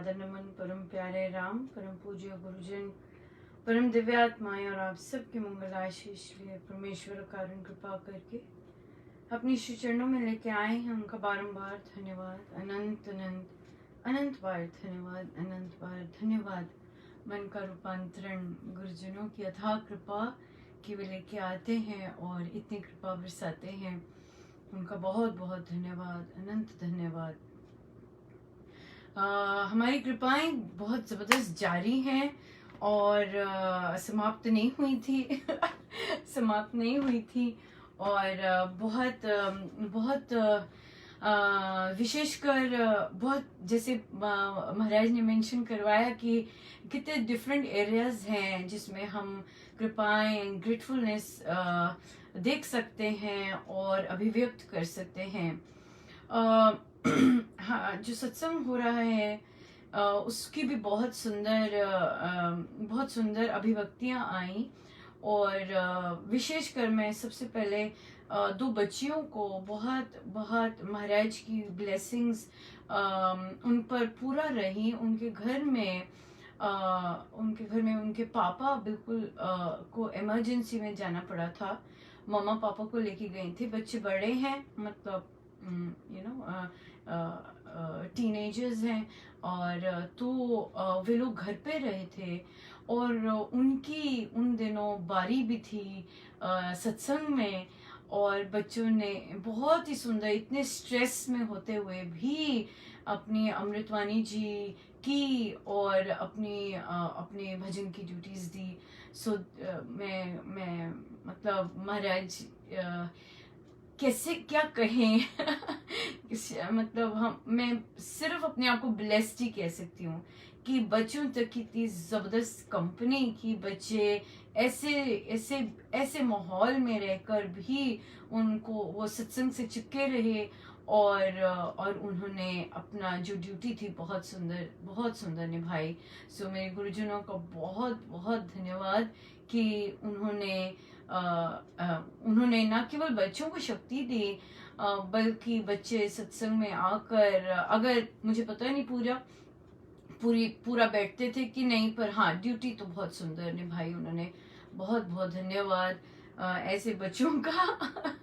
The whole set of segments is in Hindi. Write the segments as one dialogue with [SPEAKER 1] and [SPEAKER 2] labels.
[SPEAKER 1] आदर नमन परम प्यारे राम, परम पूज्य गुरुजन, परम दिव्यात्माएं और आप सबके मंगल आशीष लिए परमेश्वर कारण कृपा करके अपनी श्री चरणों में लेके आए हैं। उनका बारंबार धन्यवाद, अनंत अनंत अनंत बार धन्यवाद, अनंत बार धन्यवाद। मन का रूपांतरण गुरुजनों की अथाह कृपा की वे लेके आते हैं और इतनी कृपा बरसाते हैं। उनका बहुत बहुत धन्यवाद, अनंत धन्यवाद। हमारी कृपाएं बहुत ज़बरदस्त जारी हैं और समाप्त नहीं हुई थी समाप्त नहीं हुई थी और बहुत विशेषकर बहुत जैसे महाराज ने मेंशन करवाया कि कितने डिफरेंट एरियाज हैं जिसमें हम कृपाएं, ग्रेटफुलनेस देख सकते हैं और अभिव्यक्त कर सकते हैं। हाँ, जो सत्संग हो रहा है उसकी भी बहुत सुंदर अभिव्यक्तियां आई और विशेषकर मैं सबसे पहले दो बच्चियों को बहुत बहुत महाराज की ब्लेसिंग्स उन पर पूरा रही। उनके घर में उनके पापा बिल्कुल को इमरजेंसी में जाना पड़ा था। मम्मा पापा को लेके गई थी। बच्चे बड़े हैं, मतलब टीनेजर्स हैं और तो वे लोग घर पे रहे थे और उनकी उन दिनों बारी भी थी सत्संग में और बच्चों ने बहुत ही सुंदर, इतने स्ट्रेस में होते हुए भी अपनी अमृतवाणी जी की और अपने भजन की ड्यूटीज दी। सो मैं मतलब महाराज कैसे क्या कहें मतलब मैं सिर्फ अपने आप को ब्लेस्ड ही कह सकती हूँ कि बच्चों तक की इतनी जबरदस्त कंपनी की बच्चे ऐसे माहौल में रहकर भी उनको वो सत्संग से चिपके रहे और उन्होंने अपना जो ड्यूटी थी बहुत सुंदर निभाई। सो मेरे गुरुजनों का बहुत बहुत धन्यवाद कि उन्होंने न केवल बच्चों को शक्ति दी बल्कि बच्चे सत्संग में आकर, अगर मुझे पता नहीं पूरा बैठते थे कि नहीं, पर हाँ ड्यूटी तो बहुत सुंदर निभाई उन्होंने। बहुत बहुत धन्यवाद ऐसे बच्चों का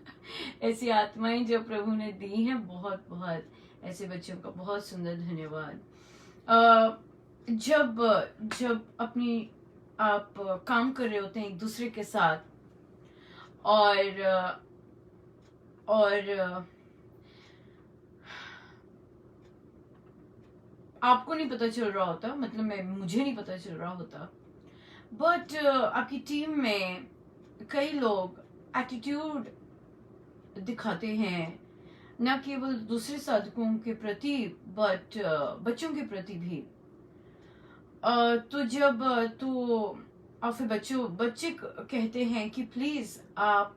[SPEAKER 1] ऐसी आत्माएं जो प्रभु ने दी हैं, बहुत बहुत ऐसे बच्चों का बहुत सुंदर धन्यवाद। जब अपनी आप काम कर रहे होते हैं एक दूसरे के साथ और आपको नहीं पता चल रहा होता, मतलब मुझे नहीं पता चल रहा होता, बट आपकी टीम में कई लोग एटीट्यूड दिखाते हैं, न केवल दूसरे साधकों के प्रति बट बच्चों के प्रति भी। और फिर बच्चे कहते हैं कि प्लीज आप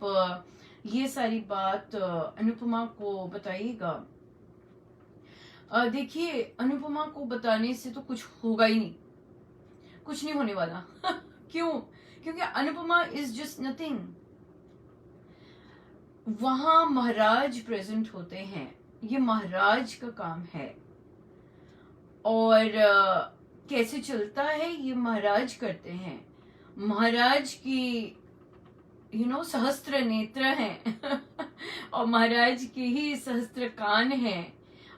[SPEAKER 1] ये सारी बात अनुपमा को बताइएगा। देखिए, अनुपमा को बताने से तो कुछ होगा ही नहीं, कुछ नहीं होने वाला क्यों? क्योंकि अनुपमा इज जस्ट नथिंग। वहां महाराज प्रेजेंट होते हैं, ये महाराज का काम है और कैसे चलता है ये महाराज करते हैं। महाराज की सहस्त्र नेत्र हैं और महाराज के ही सहस्त्र कान हैं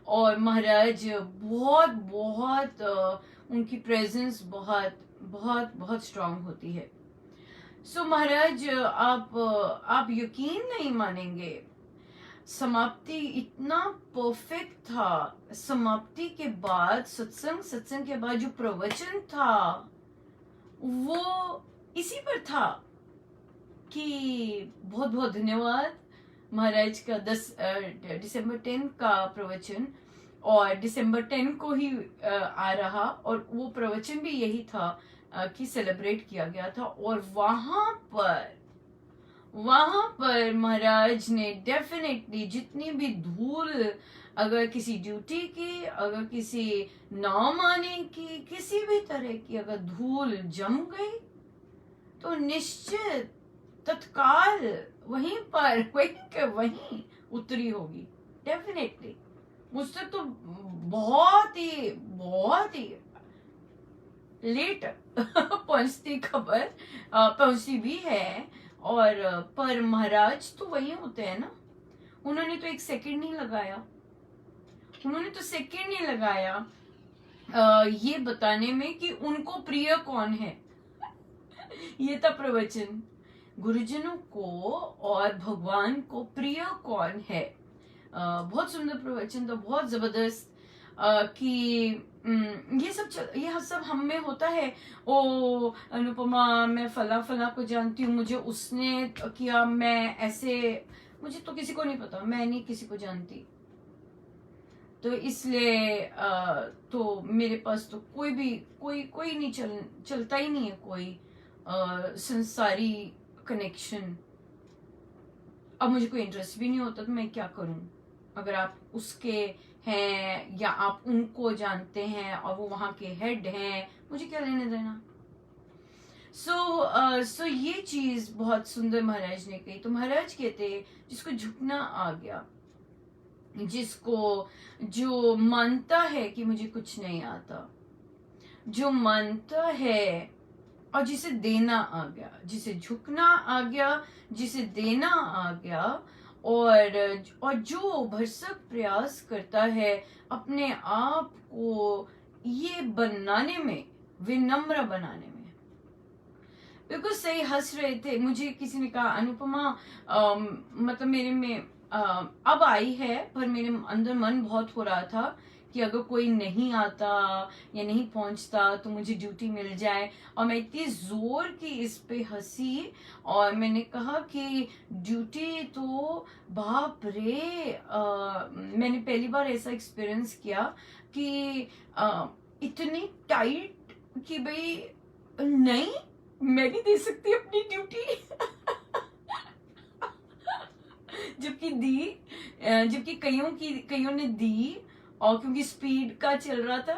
[SPEAKER 1] और महाराज बहुत बहुत उनकी प्रेजेंस बहुत बहुत बहुत स्ट्रांग होती है। सो महाराज आप यकीन नहीं मानेंगे, समाप्ति इतना परफेक्ट था। समाप्ति के बाद सत्संग के बाद जो प्रवचन था वो इसी पर था कि बहुत बहुत धन्यवाद महाराज का 10 दिसंबर 10 का प्रवचन और दिसंबर 10 को ही आ रहा और वो प्रवचन भी यही था कि सेलिब्रेट किया गया था। और वहां पर महाराज ने डेफिनेटली जितनी भी धूल, अगर किसी ड्यूटी की, अगर किसी नाम आने की, किसी भी तरह की अगर धूल जम गई तो निश्चित तत्काल वहीं उतरी होगी डेफिनेटली। मुझसे तो बहुत बहुत ही लेट पहुंचती खबर, पहुंचती भी है। और पर महाराज तो वही होते हैं ना, उन्होंने तो एक सेकंड नहीं लगाया, उन्होंने तो सेकंड नहीं लगाया ये बताने में कि उनको प्रिय कौन है। ये था प्रवचन, गुरुजनों को और भगवान को प्रिय कौन है। बहुत सुंदर प्रवचन था, बहुत जबरदस्त। कि ये सब हम में होता है। ओ अनुपमा, मैं फला फला को जानती हूँ, मुझे उसने किया, मैं ऐसे, मुझे तो किसी को नहीं पता, मैं नहीं किसी को जानती, तो इसलिए तो मेरे पास तो कोई नहीं चलता ही नहीं है कोई संसारी कनेक्शन। अब मुझे कोई इंटरेस्ट भी नहीं होता, तो मैं क्या करूं? अगर आप उसके हैं या आप उनको जानते हैं और वो वहां के हेड हैं, मुझे क्या लेने देना। सो ये चीज बहुत सुंदर महाराज ने कही। तो महाराज कहते जिसको झुकना आ गया, जिसको, जो मानता है कि मुझे कुछ नहीं आता, जो मानता है, और जिसे देना आ गया, जिसे झुकना आ गया, जिसे देना आ गया, और जो भरसक प्रयास करता है अपने आप को ये बनाने में, विनम्र बनाने में। बिल्कुल सही हंस रहे थे। मुझे किसी ने कहा अनुपमा, मतलब मेरे में अब आई है, पर मेरे अंदर मन बहुत हो रहा था कि अगर कोई नहीं आता या नहीं पहुंचता तो मुझे ड्यूटी मिल जाए। और मैं इतनी जोर की इस पे हंसी, और मैंने कहा कि ड्यूटी तो बाप रे, मैंने पहली बार ऐसा एक्सपीरियंस किया कि इतनी टाइट कि भाई नहीं, मैं नहीं दे सकती अपनी ड्यूटी। जबकि कईयों ने दी, और क्योंकि स्पीड का चल रहा था,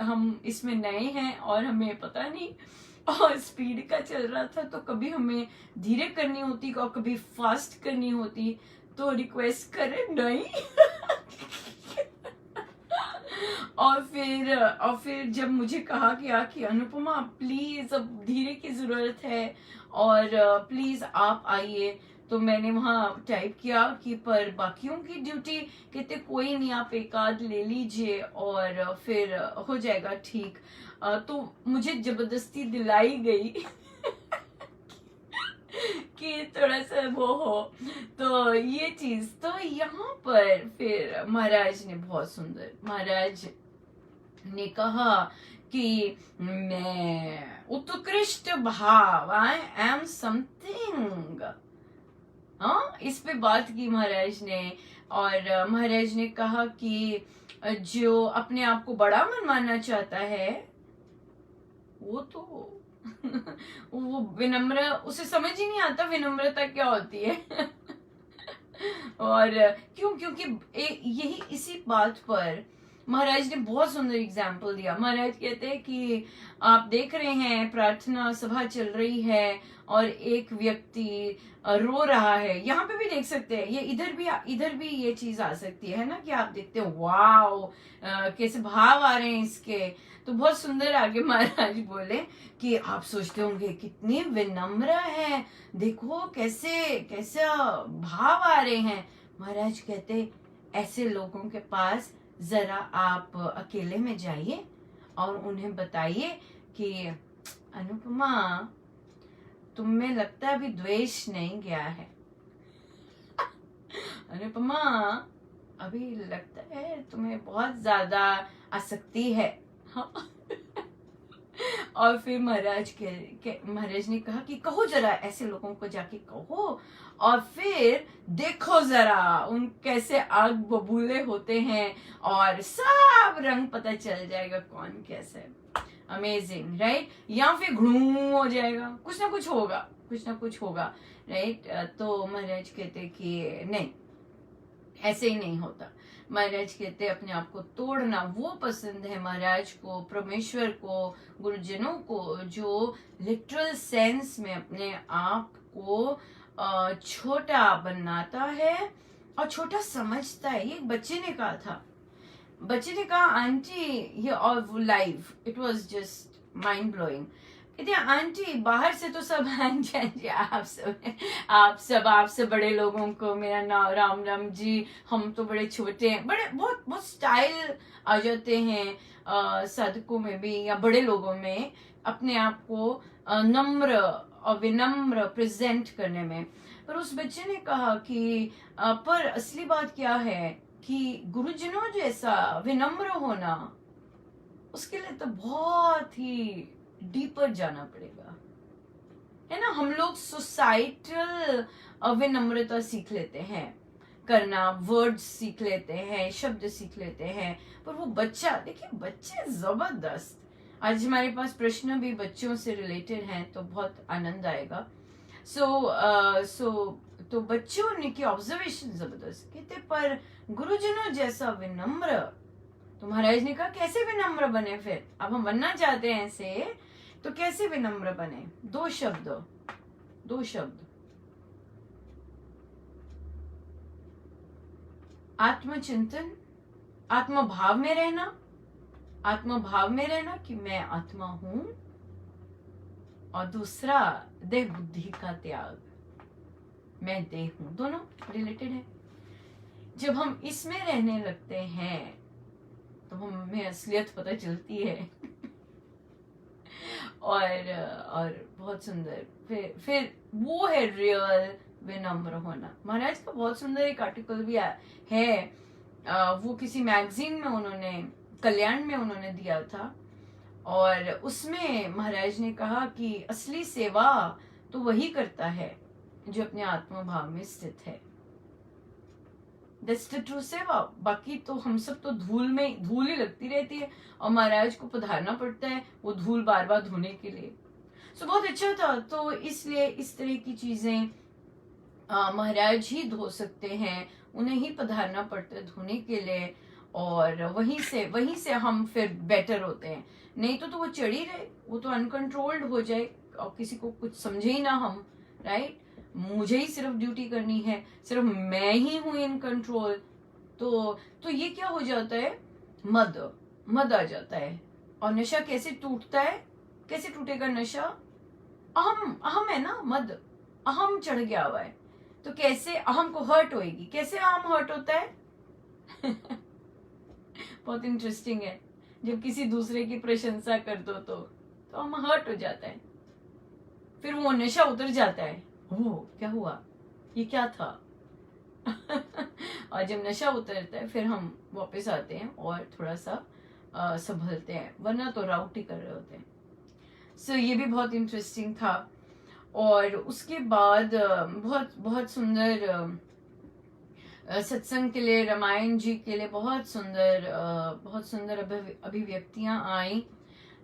[SPEAKER 1] हम इसमें नए हैं और हमें पता नहीं, और स्पीड का चल रहा था, तो कभी हमें धीरे करनी होती और कभी फास्ट करनी होती, तो रिक्वेस्ट करे नहीं। और फिर जब मुझे कहा गया कि अनुपमा प्लीज अब धीरे की जरूरत है और प्लीज आप आइए, तो मैंने वहां टाइप किया कि पर बाकियों की ड्यूटी, कहते कोई नहीं, आप एक आध ले लीजिए और फिर हो जाएगा ठीक। तो मुझे जबरदस्ती दिलाई गई कि थोड़ा सा वो हो। तो ये चीज, तो यहाँ पर फिर महाराज ने बहुत सुंदर, महाराज ने कहा कि मैं उत्कृष्ट भाव, आई एम समथिंग। हाँ, इस पे बात की महाराज ने। और महाराज ने कहा कि जो अपने आप को बड़ा मनवाना चाहता है, वो तो वो विनम्र, उसे समझ ही नहीं आता विनम्रता क्या होती है। और क्योंकि यही इसी बात पर महाराज ने बहुत सुंदर एग्जाम्पल दिया। महाराज कहते हैं कि आप देख रहे हैं प्रार्थना सभा चल रही है और एक व्यक्ति रो रहा है, यहाँ पे भी देख सकते हैं, ये इधर भी ये चीज आ सकती है ना, कि आप देखते हो वाओ कैसे भाव आ रहे हैं इसके। तो बहुत सुंदर आगे महाराज बोले कि आप सोचते होंगे कितनी विनम्र है, देखो कैसा भाव आ रहे हैं। महाराज कहते ऐसे लोगों के पास जरा आप अकेले में जाइए और उन्हें बताइए कि अनुपमा, तुम में लगता है अभी द्वेष नहीं गया है। अनुपमा, अभी लगता है तुम्हें बहुत ज्यादा आसक्ति है। हाँ? और फिर महाराज ने कहा कि कहो जरा, ऐसे लोगों को जाके कहो, और फिर देखो जरा उन कैसे आग बबूले होते हैं, और सब रंग पता चल जाएगा कौन कैसे। Amazing, right? या फिर घूम हो जाएगा, कुछ ना कुछ होगा, राइट? तो महाराज कहते कि नहीं, ऐसे ही नहीं होता। महाराज कहते अपने आप को तोड़ना वो पसंद है महाराज को, परमेश्वर को, गुरुजनों को, जो लिटरल सेंस में अपने आप को छोटा बनाता है और छोटा समझता है। ये एक बच्चे ने कहा था, बच्चे ने कहा आंटी ये और live it was just mind blowing. कहते हैं आंटी बाहर से तो सब आंटी आंटी आप सब बड़े लोगों को मेरा नाम राम राम जी, हम तो बड़े छोटे हैं, बड़े बहुत बहुत स्टाइल आ जाते हैं साधकों में भी या बड़े लोगों में अपने आप को नम्र और विनम्र प्रेजेंट करने में। पर उस बच्चे ने कहा कि पर असली बात क्या है कि गुरुजनों जैसा विनम्र होना उसके लिए तो बहुत ही डीपर जाना पड़ेगा, है ना। हम लोग सोसाइटल विनम्रता सीख लेते हैं करना, वर्ड्स सीख लेते हैं, शब्द सीख लेते हैं, पर वो बच्चा, देखिए बच्चे जबरदस्त। आज हमारे पास प्रश्न भी बच्चों से रिलेटेड हैं तो बहुत आनंद आएगा। तो बच्चों ने की ऑब्जर्वेशन जबरदस्त। कहते पर गुरुजनों जैसा विनम्र, तो महाराज ने कहा कैसे विनम्र बने फिर, अब हम बनना चाहते हैं ऐसे तो कैसे विनम्र बने। दो शब्द आत्मचिंतन, आत्मभाव में रहना कि मैं आत्मा हूं, और दूसरा देह बुद्धि का त्याग, मैं देह हूं, दोनों रिलेटेड है। जब हम इसमें रहने लगते हैं तो हमें असलियत पता चलती है और बहुत सुंदर फिर वो है रियल विनम्र होना। महाराज का बहुत सुंदर एक आर्टिकल भी है, वो किसी मैगजीन में उन्होंने, कल्याण में उन्होंने दिया था, और उसमें महाराज ने कहा कि असली सेवा तो वही करता है जो अपने आत्मभाव में स्थित है। That's the true सेवा। बाकी तो हम सब तो धूल ही लगती रहती है और महाराज को पधारना पड़ता है वो धूल बार बार धोने के लिए। बहुत अच्छा था। तो इसलिए इस तरह की चीजें महाराज ही धो सकते हैं, उन्हें ही पधारना पड़ता है धोने के लिए, और वहीं से हम फिर बेटर होते हैं। नहीं तो वो चढ़ी रहे, वो तो अनकंट्रोल्ड हो जाए और किसी को कुछ समझे ही ना हम, राइट। मुझे ही सिर्फ ड्यूटी करनी है, सिर्फ मैं ही हूं इन कंट्रोल, तो ये क्या हो जाता है, मद आ जाता है। और नशा कैसे टूटता है, कैसे टूटेगा नशा, अहम है ना, मद अहम चढ़ गया हुआ है, तो कैसे अहम को हर्ट होएगी, कैसे अहम हर्ट होता है बहुत इंटरेस्टिंग है। जब किसी दूसरे की प्रशंसा कर दो तो हम हर्ट हो जाता है, फिर वो नशा उतर जाता है, ओह क्या हुआ, ये क्या था और जब नशा उतरता है फिर हम वापस आते हैं और थोड़ा सा संभलते हैं, वरना तो राउट ही कर रहे होते हैं। ये भी बहुत इंटरेस्टिंग था। और उसके बाद बहुत बहुत सुंदर सत्संग के लिए, रामायण जी के लिए बहुत सुंदर अभिव्यक्तियां आई।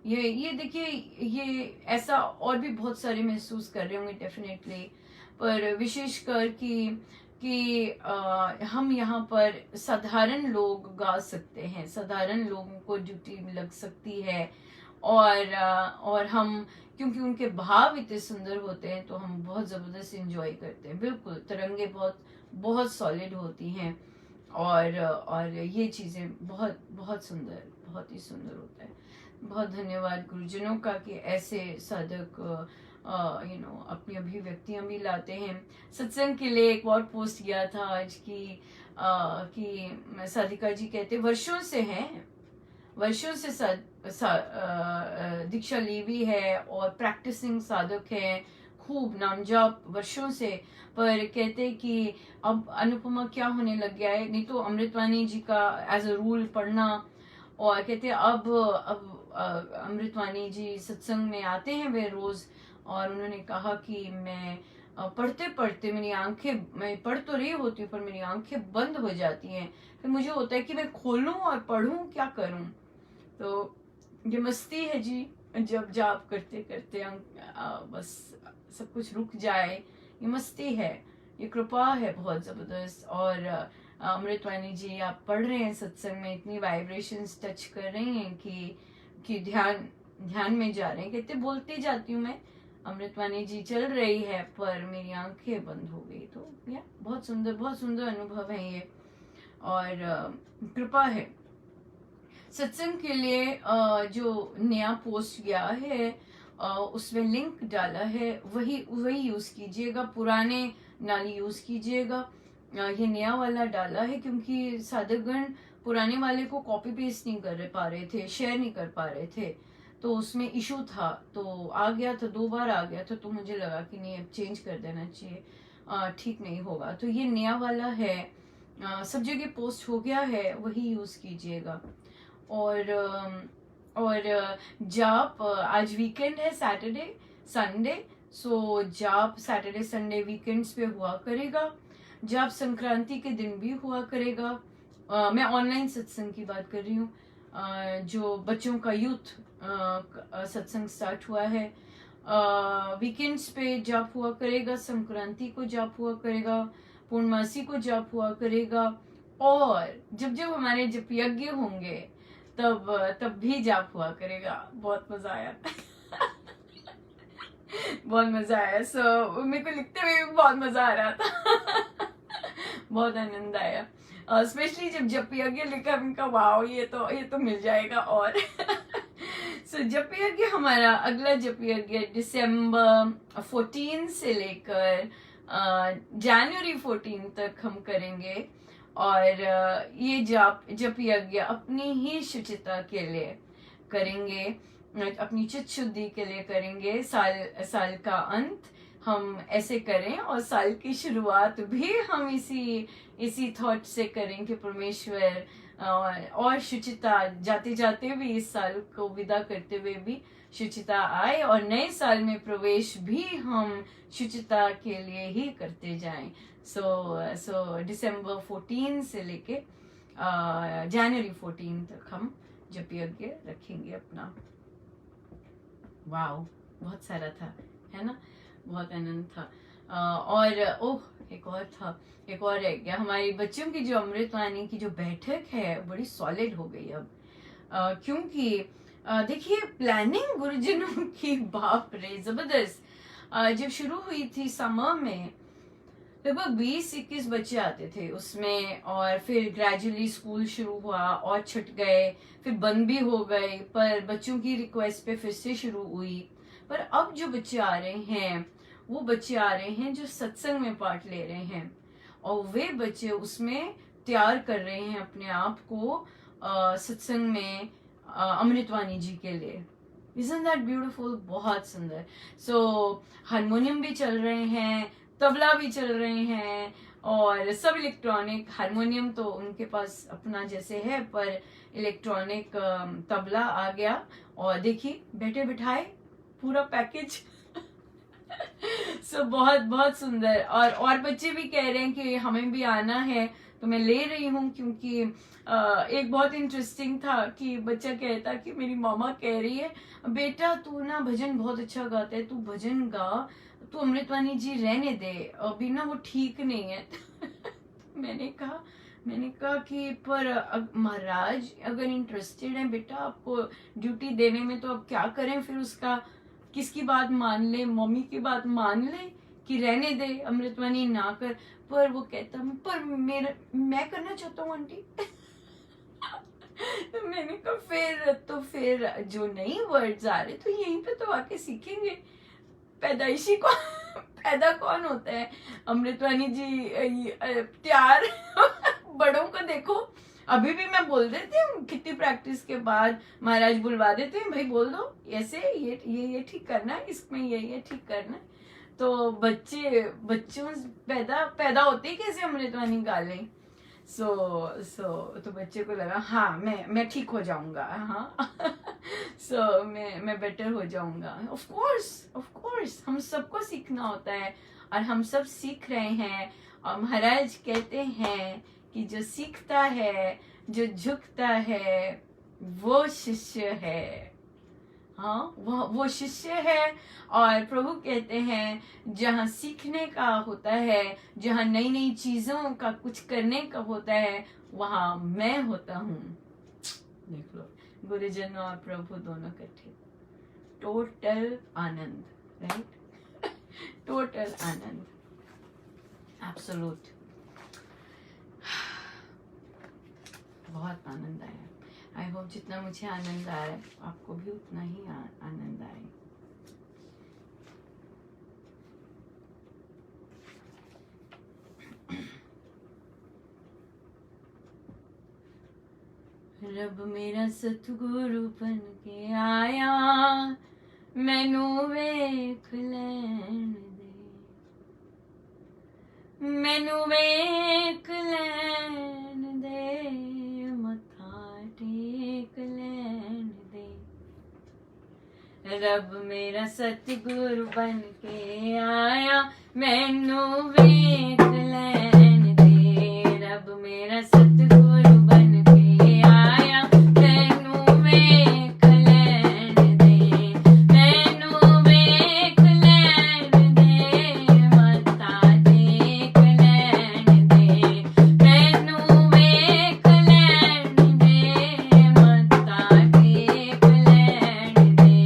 [SPEAKER 1] ये देखिए, ये ऐसा और भी बहुत सारे महसूस कर रहे होंगे डेफिनेटली, पर विशेषकर कि हम यहाँ पर साधारण लोग गा सकते हैं, साधारण लोगों को ड्यूटी लग सकती है, और हम क्योंकि उनके भाव इतने सुंदर होते हैं तो हम बहुत जबरदस्त एंजॉय करते हैं। बिल्कुल तरंगे बहुत बहुत सॉलिड होती हैं, और ये चीजें बहुत बहुत सुंदर, बहुत ही सुंदर होता है। बहुत धन्यवाद गुरुजनों का कि ऐसे साधक अपनी अभिव्यक्तियां भी लाते हैं। सत्संग के लिए एक और पोस्ट किया था आज की साधिका जी कहते वर्षों से दीक्षा ली हुई है और प्रैक्टिसिंग साधक है, खूब नाम जाप वर्षों से, पर कहते कि अब अनुपमा क्या होने लग गया है, नहीं तो अमृतवाणी जी का एज अ रूल पढ़ना, और कहते अब अमृतवाणी जी सत्संग में आते हैं वे रोज, और उन्होंने कहा कि मैं पढ़ते पढ़ते मेरी आंखें, मैं पढ़ तो रही होती हूँ पर मेरी आंखें बंद हो जाती हैं, फिर मुझे होता है कि मैं खोलूं और पढ़ूं, क्या करूं। तो ये मस्ती है जी, जब जाप करते करते बस सब कुछ रुक जाए, ये मस्ती है, ये कृपा है बहुत जबरदस्त। और अमृतवाणी जी आप पढ़ रहे हैं सत्संग में, इतनी वाइब्रेशंस टच कर रही हैं कि ध्यान में जा रहे हैं। कहते बोलती जाती हूँ मैं, अमृतवाणी जी चल रही है पर मेरी आंखें बंद हो गई। तो बहुत सुंदर अनुभव है ये, और कृपा है सत्संग के लिए जो नया पोस्ट गया है उसमें लिंक डाला है, वही वही यूज कीजिएगा, पुराने ना यूज कीजिएगा। ये नया वाला डाला है क्योंकि साधकगण पुराने वाले को कॉपी पेस्ट नहीं कर पा रहे थे, शेयर नहीं कर पा रहे थे, तो उसमें इशू था। तो आ गया था, 2 बार आ गया था, तो मुझे लगा कि नहीं, अब चेंज कर देना चाहिए, ठीक नहीं होगा। तो ये नया वाला है, सब जगह पोस्ट हो गया है, वही यूज कीजिएगा। और जाप, आज वीकेंड है, सैटरडे संडे, सो जाप सैटरडे संडे वीकेंड्स पे हुआ करेगा। जाप संक्रांति के दिन भी हुआ करेगा। मैं ऑनलाइन सत्संग की बात कर रही हूँ, जो बच्चों का यूथ सत्संग स्टार्ट हुआ है। वीकेंड्स पे जाप हुआ करेगा, संक्रांति को जाप हुआ करेगा, पूर्णमासी को जाप हुआ करेगा, और जब जब हमारे जप यज्ञ होंगे तब भी जाप हुआ करेगा। बहुत मजा आया बहुत मजा आया। सो मेरे को लिखते हुए भी बहुत मजा आ रहा था बहुत आनंद आया, स्पेशली जब जप यज्ञ लिखा, उनका वाओ, ये तो मिल जाएगा। और सो जप यज्ञ, हमारा अगला जप यज्ञ दिसंबर 14 से लेकर जनवरी 14 तक हम करेंगे। और ये जप यज्ञ अपनी ही शुचिता के लिए करेंगे, अपनी चित्त शुद्धि के लिए करेंगे। साल का अंत हम ऐसे करें, और साल की शुरुआत भी हम इसी थॉट से करें कि परमेश्वर और शुचिता, जाते जाते भी इस साल को विदा करते हुए भी शुचिता आए, और नए साल में प्रवेश भी हम शुचिता के लिए ही करते जाएं। सो दिसंबर 14 से लेके जनवरी 14 तक हम जप यज्ञ रखेंगे अपना। वाओ, बहुत सारा था, है ना, बहुत आनंद था। और एक और रह गया, हमारी बच्चों की जो अमृतवाणी की जो बैठक है बड़ी सॉलिड हो गई अब, क्योंकि देखिए प्लानिंग गुरुजनों की बाप रे जबरदस्त। जब शुरू हुई थी समर में, लगभग 20-21 बच्चे आते थे उसमें, और फिर ग्रेजुअली स्कूल शुरू हुआ और छूट गए, फिर बंद भी हो गए, पर बच्चों की रिक्वेस्ट पे फिर से शुरू हुई। पर अब जो बच्चे आ रहे हैं, वो बच्चे आ रहे हैं जो सत्संग में पार्ट ले रहे हैं, और वे बच्चे उसमें तैयार कर रहे हैं अपने आप को सत्संग में अमृतवाणी जी के लिए। Isn't that beautiful? बहुत सुंदर। सो हारमोनियम भी चल रहे हैं, तबला भी चल रहे हैं, और सब इलेक्ट्रॉनिक। हारमोनियम तो उनके पास अपना जैसे है, पर इलेक्ट्रॉनिक तबला आ गया, और देखिए बैठे बिठाए पूरा पैकेज सो बहुत बहुत सुंदर। और बच्चे भी कह रहे हैं कि हमें भी आना है, तो मैं ले रही हूँ, क्योंकि एक बहुत इंटरेस्टिंग था कि बच्चा कहता कि मेरी मामा कह रही है, बेटा तू ना भजन बहुत अच्छा गाता है, तू भजन गा, तू अमृतवाणी जी रहने दे, अभी ना वो ठीक नहीं है मैंने कहा कि पर महाराज अगर इंटरेस्टेड है बेटा आपको ड्यूटी देने में, तो अब क्या करें फिर, उसका किसकी बात मान ले, मम्मी की बात मान ले कि रहने दे, अमृतवाणी ना कर। पर वो कहता पर मैं करना चाहता हूँ आंटी तो मैंने कहा फिर जो नई वर्ड्स आ रहे तो यहीं पे तो आके सीखेंगे। पैदाइशी को पैदा कौन होता है? अमृतवाणी जी प्यार बड़ों को देखो, अभी भी मैं बोल देती हूँ, कितनी प्रैक्टिस के बाद महाराज बुलवा देते हैं, भाई बोल दो ऐसे, ये ठीक करना है, इसमें ये ठीक करना है। तो बच्चों पैदा होते ही कैसे अमृतवाणी गा लें। तो बच्चे को लगा हाँ मैं ठीक हो जाऊंगा, हाँ मैं बेटर हो जाऊंगा। ऑफ कोर्स हम सबको सीखना होता है, और हम सब सीख रहे हैं। और महाराज कहते हैं कि जो सीखता है, जो झुकता है, वो शिष्य है। हाँ, वो शिष्य है। और प्रभु कहते हैं जहाँ सीखने का होता है, जहाँ नई नई चीजों का कुछ करने का होता है, वहां मैं होता हूँ। देख लो, गुरुजन और प्रभु दोनों इकट्ठे, टोटल आनंद, राइट टोटल आनंद, एब्सोल्यूट। बहुत आनंद आया। आई होप जितना मुझे आनंद आ रहा है आपको भी उतना ही आनंद आए। रब मेरा सतगुरु बन के आया, मैनू वेख लैन दे, मैनू वेख लैन दे, मत्था टेक लैन दे। रब मेरा सतगुरु बन के आया, मैनू वेख लैन दे। रब मेरा सतगुरु बन के आया, मैनू वेख लैन दे, मैनू वेख लैन दे, मत्था टेक लैन दे, मैनू वेख लैन दे, मत्था टेक लैन दे।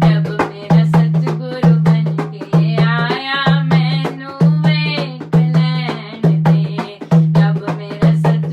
[SPEAKER 1] रब मेरा सतगुरु बन के आया, मैनू वेख लैन दे। रब मेरा सतगुरु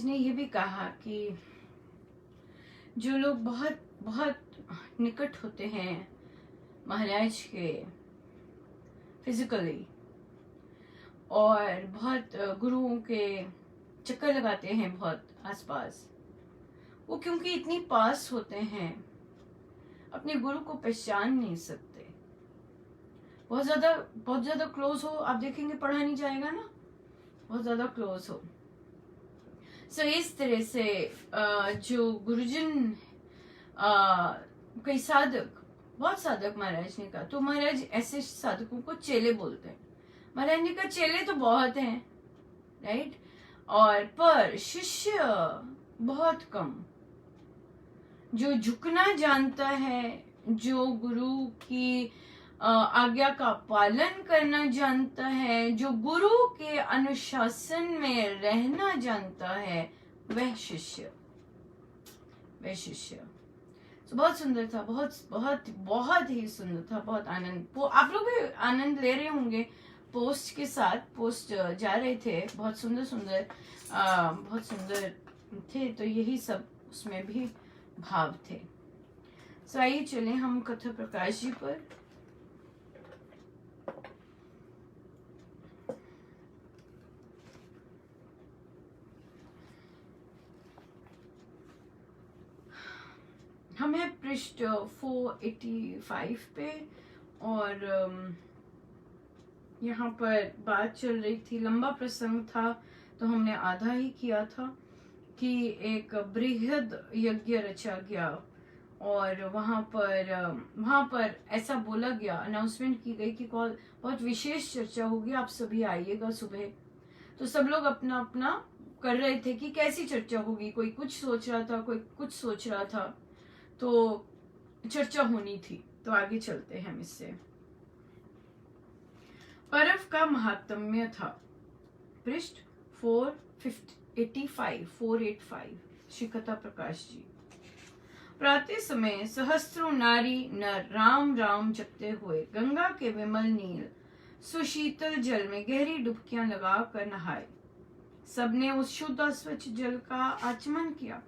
[SPEAKER 1] महाराज ने ये भी कहा कि जो लोग बहुत बहुत निकट होते हैं महाराज के फिजिकली और बहुत गुरुओं के चक्कर लगाते हैं बहुत आसपास, वो क्योंकि इतनी पास होते हैं अपने गुरु को पहचान नहीं सकते। बहुत ज्यादा क्लोज हो, आप देखेंगे पढ़ा नहीं जाएगा ना, बहुत ज्यादा क्लोज हो। सो इस तरह से जो गुरुजन कई साधक, बहुत साधक महाराज ने कहा, तो महाराज ऐसे साधकों को चेले बोलते हैं। महाराज ने कहा चेले तो बहुत हैं, राइट, और पर शिष्य बहुत कम। जो झुकना जानता है, जो गुरु की आज्ञा का पालन करना जानता है, जो गुरु के अनुशासन में रहना जानता है, वह शिष्य। तो बहुत सुंदर था, बहुत ही सुंदर था, बहुत आनंद। आप लोग भी आनंद ले रहे होंगे पोस्ट के साथ, पोस्ट जा रहे थे, बहुत सुंदर थे। तो यही सब उसमें भी भाव थे। सो आइए चले हम कथा प्रकाश जी पर। हम हैं पृष्ठ 485 पे, और यहाँ पर बात चल रही थी, लंबा प्रसंग था तो हमने आधा ही किया था, कि एक बृहद यज्ञ रचा गया और वहाँ पर ऐसा बोला गया, अनाउंसमेंट की गई कि बहुत विशेष चर्चा होगी, आप सभी आइएगा सुबह। तो सब लोग अपना अपना कर रहे थे कि कैसी चर्चा होगी, कोई कुछ सोच रहा था, कोई कुछ सोच रहा था, तो चर्चा होनी थी। तो आगे चलते हैं हम इससे। पर्व का महात्म्य था, पृष्ठ 485 श्री कथा प्रकाश जी। प्रातः समय सहस्त्रों नारी नर राम राम जपते हुए गंगा के विमल नील सुशीतल जल में गहरी डुबकियां लगाकर नहाए। सबने उस शुद्ध स्वच्छ जल का आचमन किया।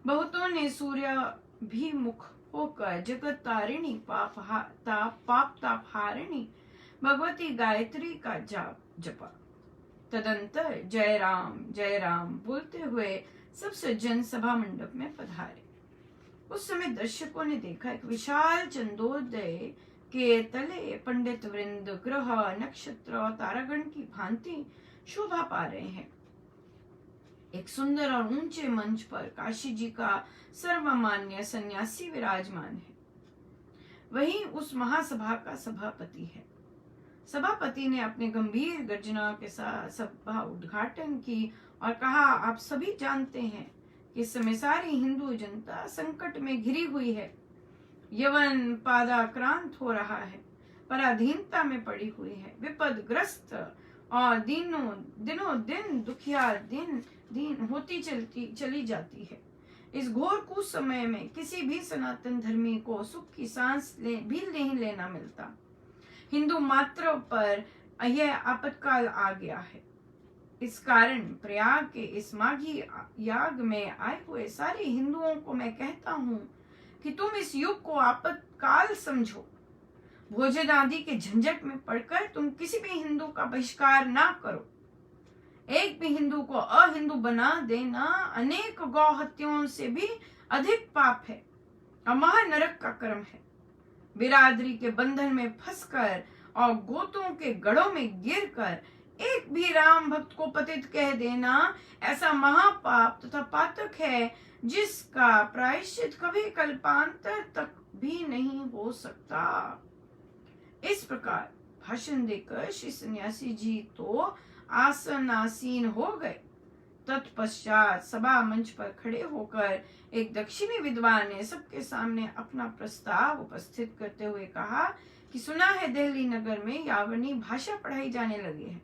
[SPEAKER 1] बहुतों ने सूर्याभिमुख होकर जगत तारिणी पाप ताप हारिणी भगवती गायत्री का जाप जपा। तदंतर जय राम बोलते हुए सब सज्जन सभा मंडप में पधारे। उस समय दर्शकों ने देखा एक विशाल चंदोदय के तले पंडित वृंद ग्रह नक्षत्र और तारागण की भांति शोभा पा रहे हैं। एक सुंदर और ऊंचे मंच पर काशी जी का सर्वमान्य सन्यासी विराजमान है। वहीं उस महासभा का सभापति है। सभापति ने अपने गंभीर गर्जना के साथ सभा उद्घाटन की और कहा, आप सभी जानते हैं कि इस समय सारी हिंदू जनता संकट में घिरी हुई है। यवन पादाक्रांत हो रहा है, पराधीनता में पड़ी हुई है, विपदग्रस्त और दिनों दिन दुखियार दिन होती चली जाती है। इस घोर कुसमय में किसी भी सनातन धर्मी को सुख की सांस भी नहीं लेना मिलता। हिंदू मात्र पर यह आपत्काल आ गया है। इस कारण प्रयाग के इस माघी याग में आए हुए सारे हिंदुओं को मैं कहता हूँ कि तुम इस युग को आपत्काल समझो। भोजन आदि के झंझट में पड़कर तुम किसी भी हिंदू का बहिष्कार ना करो। एक भी हिंदू को अहिंदू बना देना अनेक गौ हत्याओं से भी अधिक पाप है और महानरक का कर्म है। बिरादरी के बंधन में फंसकर और गोतों के गढ़ों में गिरकर एक भी राम भक्त को पतित कह देना ऐसा महापाप तथा पातक है जिसका प्रायश्चित कभी कल्पांतर तक भी नहीं हो सकता। इस प्रकार भाषण देकर श्री सन्यासी जी तो आसनासीन हो गए। तत्पश्चात सभा मंच पर खड़े होकर एक दक्षिणी विद्वान ने सबके सामने अपना प्रस्ताव उपस्थित करते हुए कहा कि सुना है दिल्ली नगर में यावनी भाषा पढ़ाई जाने लगी है।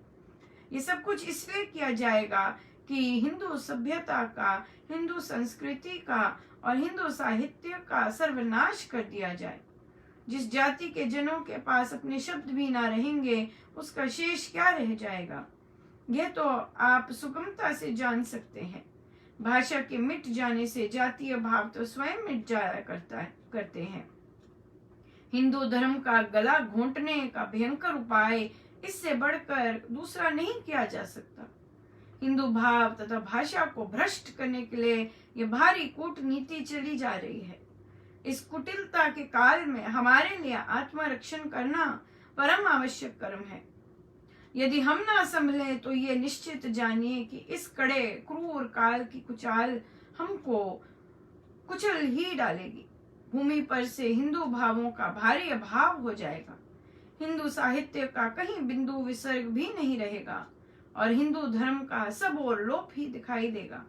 [SPEAKER 1] ये सब कुछ इसलिए किया जाएगा कि हिंदू सभ्यता का, हिंदू संस्कृति का और हिंदू साहित्य का सर्वनाश कर दिया जाए। जिस जाति के जनों के पास अपने शब्द भी ना रहेंगे उसका शेष क्या रह जाएगा, यह तो आप सुगमता से जान सकते हैं। भाषा के मिट जाने से जातीय भाव तो स्वयं मिट जाया करते हैं। हिंदू धर्म का गला घोंटने का भयंकर उपाय इससे बढ़कर दूसरा नहीं किया जा सकता। हिंदू भाव तथा भाषा को भ्रष्ट करने के लिए यह भारी कूटनीति चली जा रही है। इस कुटिलता के काल में हमारे लिए आत्मरक्षण करना परम आवश्यक कर्म है। यदि हम ना संभले तो ये निश्चित जानिए कि इस कड़े क्रूर काल की कुचाल हमको कुचल ही डालेगी। भूमि पर से हिंदू भावों का भारी अभाव हो जाएगा। हिंदू साहित्य का कहीं बिंदु विसर्ग भी नहीं रहेगा और हिंदू धर्म का सब और लोप ही दिखाई देगा।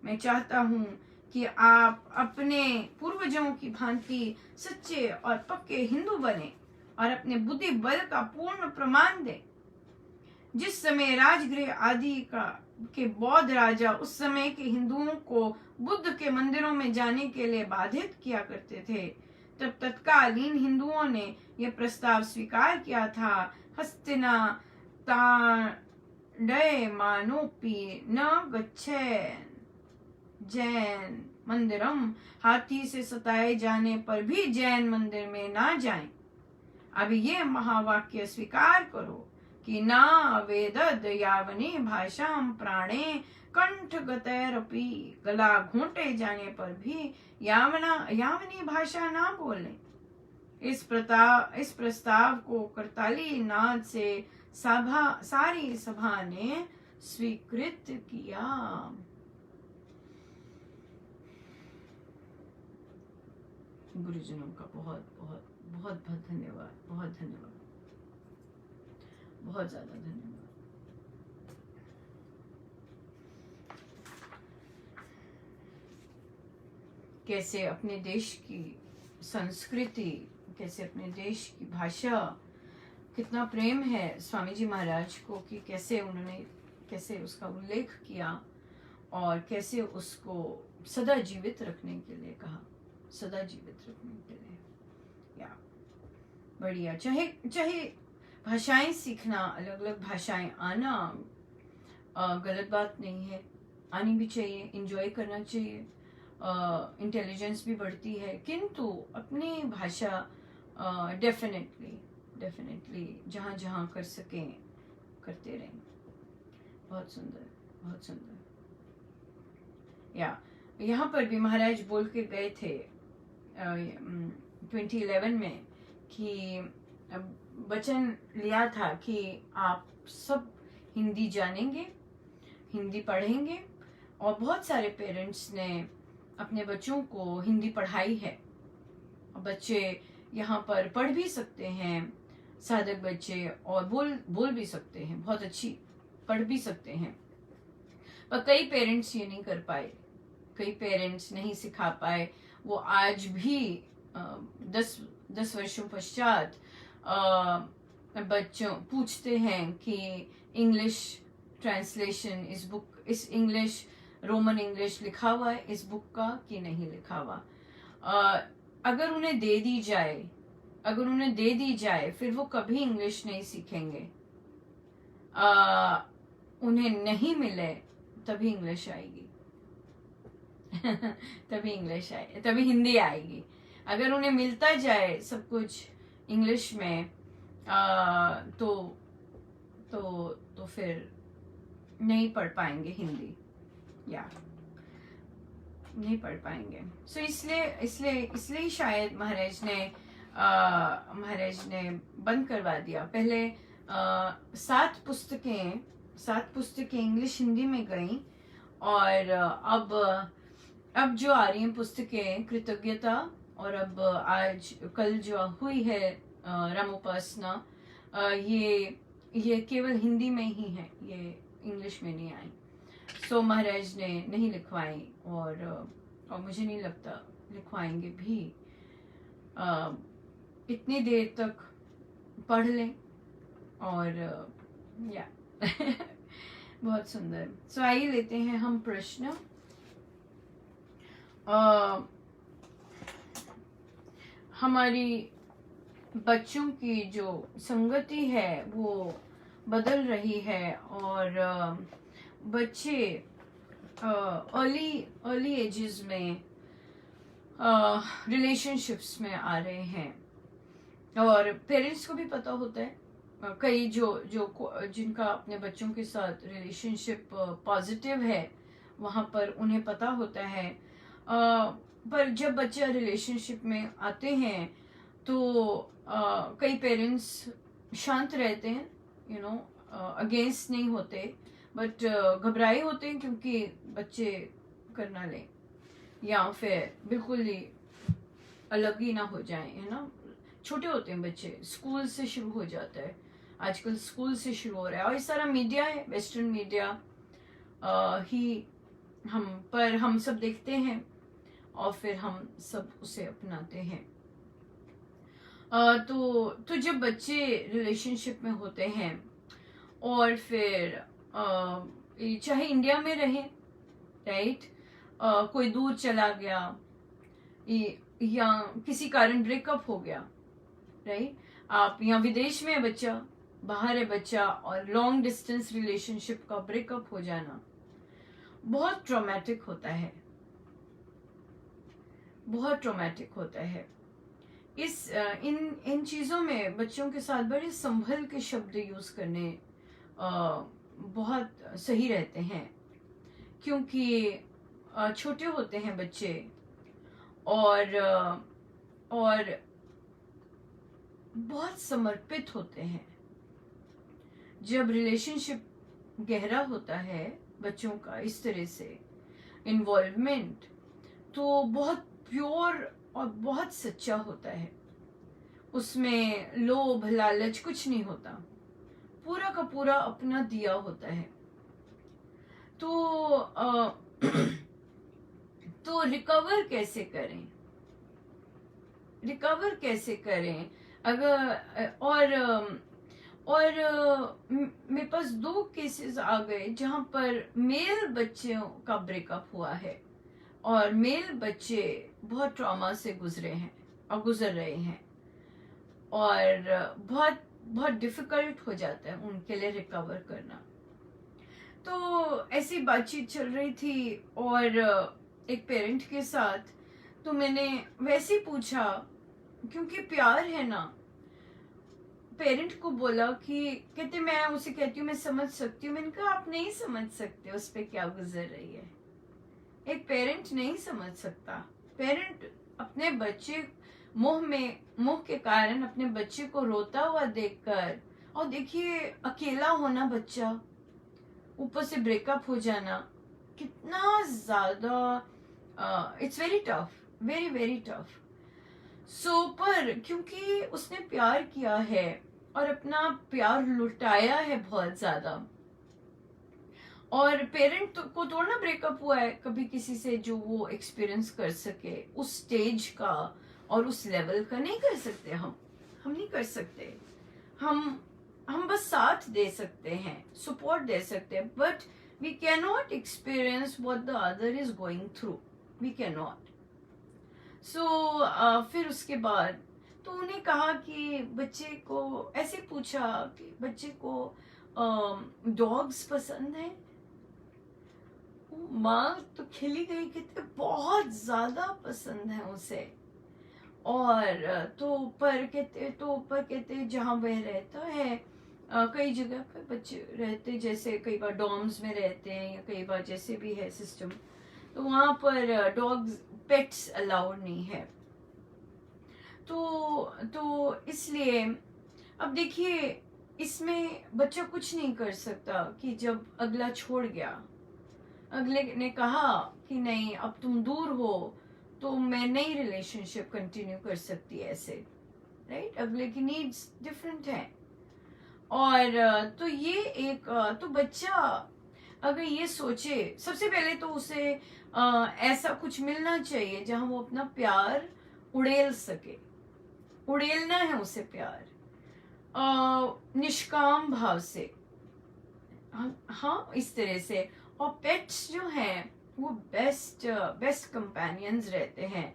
[SPEAKER 1] मैं चाहता हूँ कि आप अपने पूर्वजों की भांति सच्चे और पक्के हिंदू बने और अपने बुद्धि बल का पूर्ण प्रमाण दें। जिस समय राजगृह आदि के बौद्ध राजा उस समय के हिंदुओं को बुद्ध के मंदिरों में जाने के लिए बाधित किया करते थे, तब तत्कालीन हिंदुओं ने यह प्रस्ताव स्वीकार किया था। हस्तिना तांडय मानोपि न गच्छेन जैन मंदिरम, हाथी से सताए जाने पर भी जैन मंदिर में ना जाएं। अब ये महावाक्य स्वीकार करो कि ना वेदद यावनी भाषाम प्राणे कंठगतैरपि, गला घोंटे जाने पर भी यावनी भाषा ना बोलें। इस प्रस्ताव को करताली नाद से सारी सभा ने स्वीकृत किया। गुरुजनों का बहुत बहुत बहुत बहुत धन्यवाद, बहुत धन्यवाद, बहुत ज्यादा धन्यवाद। कैसे अपने देश की संस्कृति, कैसे अपने देश की भाषा, कितना प्रेम है स्वामी जी महाराज को कि कैसे उसका उल्लेख किया और कैसे उसको सदा जीवित रखने के लिए कहा, सदा जीवित रखने के लिए। या बढ़िया, चाहे भाषाएं सीखना, अलग अलग भाषाएं आना गलत बात नहीं है, आनी भी चाहिए, एंजॉय करना चाहिए, इंटेलिजेंस भी बढ़ती है, किंतु अपनी भाषा डेफिनेटली जहाँ जहाँ कर सकें करते रहें। बहुत सुंदर, बहुत सुंदर। या यहाँ पर भी महाराज बोल के गए थे 2011 में कि वचन लिया था कि आप सब हिंदी जानेंगे, हिंदी पढ़ेंगे, और बहुत सारे पेरेंट्स ने अपने बच्चों को हिंदी पढ़ाई है। बच्चे यहाँ पर पढ़ भी सकते हैं, साधक बच्चे, और बोल भी सकते हैं, बहुत अच्छी पढ़ भी सकते हैं। पर कई पेरेंट्स ये नहीं कर पाए, कई पेरेंट्स नहीं सिखा पाए। वो आज भी 10 वर्षों पश्चात बच्चों पूछते हैं कि इंग्लिश ट्रांसलेशन इस इंग्लिश, रोमन इंग्लिश लिखा हुआ है इस बुक का कि नहीं लिखा हुआ। अगर उन्हें दे दी जाए फिर वो कभी इंग्लिश नहीं सीखेंगे। उन्हें नहीं मिले तभी इंग्लिश आएगी तभी हिंदी आएगी। अगर उन्हें मिलता जाए सब कुछ इंग्लिश में तो फिर नहीं पढ़ पाएंगे हिंदी, या नहीं पढ़ पाएंगे। सो इसलिए शायद महाराज ने बंद करवा दिया। पहले 7 पुस्तकें इंग्लिश हिंदी में गईं, और अब जो आ रही हैं पुस्तकें कृतज्ञता, और अब आज कल जो हुई है रामोपासना, ये केवल हिंदी में ही है, ये इंग्लिश में नहीं आई। सो महाराज ने नहीं लिखवाई, और मुझे नहीं लगता लिखवाएंगे भी। इतनी देर तक पढ़ लें, और या बहुत सुंदर। सो आइए लेते हैं हम प्रश्न। हमारी बच्चों की जो संगति है वो बदल रही है, और बच्चे अर्ली अर्ली एजेस में रिलेशनशिप्स में आ रहे हैं और पेरेंट्स को भी पता होता है। कई जिनका अपने बच्चों के साथ रिलेशनशिप पॉजिटिव है वहाँ पर उन्हें पता होता है, पर जब बच्चे रिलेशनशिप में आते हैं तो कई पेरेंट्स शांत रहते हैं, अगेंस्ट नहीं होते, बट घबराए होते हैं क्योंकि बच्चे करना लें या फिर बिल्कुल ही अलग ही ना हो जाएं, है ना। छोटे होते हैं बच्चे, स्कूल से शुरू हो जाता है, आजकल स्कूल से शुरू हो रहा है और ये सारा मीडिया है, वेस्टर्न मीडिया ही हम सब देखते हैं और फिर हम सब उसे अपनाते हैं। तो जब बच्चे रिलेशनशिप में होते हैं और फिर चाहे इंडिया में रहे, राइट, कोई दूर चला गया या किसी कारण ब्रेकअप हो गया, राइट, आप यहाँ विदेश में है बच्चा, बाहर है बच्चा, और लॉन्ग डिस्टेंस रिलेशनशिप का ब्रेकअप हो जाना बहुत ट्रॉमेटिक होता है, बहुत ट्रॉमेटिक होता है। इन चीजों में बच्चों के साथ बड़े संभल के शब्द यूज करने बहुत सही रहते हैं, क्योंकि छोटे होते हैं बच्चे और बहुत समर्पित होते हैं। जब रिलेशनशिप गहरा होता है बच्चों का, इस तरह से इन्वॉल्वमेंट, तो बहुत प्योर और बहुत सच्चा होता है, उसमें लोभ लालच कुछ नहीं होता, पूरा का पूरा अपना दिया होता है। तो रिकवर कैसे करें, रिकवर कैसे करें अगर और मेरे पास 2 केसेस आ गए जहां पर मेल बच्चों का ब्रेकअप हुआ है और मेल बच्चे बहुत ट्रॉमा से गुजरे हैं और गुजर रहे हैं और बहुत बहुत डिफिकल्ट हो जाता है उनके लिए रिकवर करना। तो ऐसी बातचीत चल रही थी और एक पेरेंट के साथ, तो मैंने वैसे ही पूछा, क्योंकि प्यार है ना, पेरेंट को बोला कि कहते, मैं उसे कहती हूँ मैं समझ सकती हूँ। मैंने कहा आप नहीं समझ सकते उस पे क्या गुजर रही है, एक पेरेंट नहीं समझ सकता। पेरेंट अपने बच्चे मोह के कारण अपने बच्चे को रोता हुआ देखकर, और देखिए अकेला होना, बच्चा ऊपर से ब्रेकअप हो जाना, कितना ज्यादा it's very tough, very very tough. So पर क्योंकि उसने प्यार किया है और अपना प्यार लुटाया है बहुत ज्यादा, और पेरेंट को थोड़ा ब्रेकअप हुआ है कभी किसी से जो वो एक्सपीरियंस कर सके, उस स्टेज का और उस लेवल का नहीं कर सकते हम नहीं कर सकते। हम बस साथ दे सकते हैं, सपोर्ट दे सकते हैं, but we can not experience what the other is going through, we can not. So फिर उसके बाद तो उन्हें कहा कि बच्चे को ऐसे पूछा कि बच्चे को डॉग्स पसंद है। माँ तो खिली गई, कितने बहुत ज्यादा पसंद है उसे। और तो ऊपर कहते जहाँ वह रहता है, कई जगह पर बच्चे रहते, जैसे कई बार डॉर्म्स में रहते हैं या कई बार जैसे भी है सिस्टम, तो वहां पर डॉग्स पेट्स अलाउड नहीं है। तो इसलिए अब देखिए, इसमें बच्चा कुछ नहीं कर सकता कि जब अगला छोड़ गया, अगले ने कहा कि नहीं अब तुम दूर हो तो मैं नई रिलेशनशिप कंटिन्यू कर सकती है ऐसे, राइट, अगले की नीड्स डिफरेंट है। और तो ये एक तो बच्चा अगर ये सोचे, सबसे पहले तो उसे ऐसा कुछ मिलना चाहिए जहां वो अपना प्यार उड़ेल सके, उड़ेलना है उसे प्यार निष्काम भाव से, हाँ इस तरह से। और पेट्स जो हैं वो बेस्ट कंपेनियंस रहते हैं,